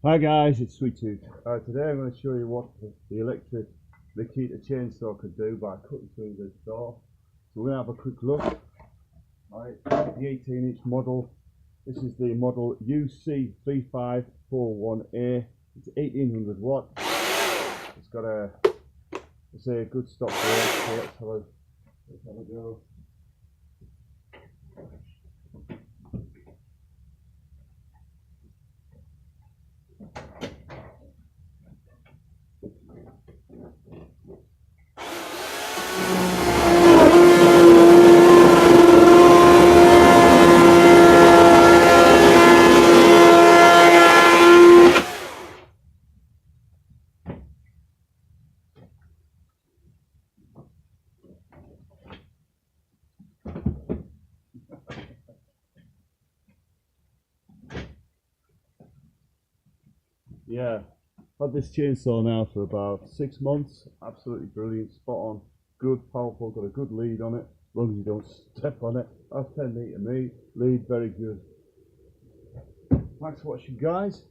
Hi guys, it's Sweet Tooth. Today I'm going to show you what the electric Makita chainsaw could do by cutting through this door. So we're going to have a quick look. Right, the 18-inch model. This is the model UC3541A. It's 1800 watt. It's got a, let's say, a good stop there. So let's have a go. Yeah, had this chainsaw now for about 6 months. Absolutely brilliant, spot on, good, powerful, got a good lead on it, as long as you don't step on it. That's 10 metre lead, very good. Thanks for watching guys.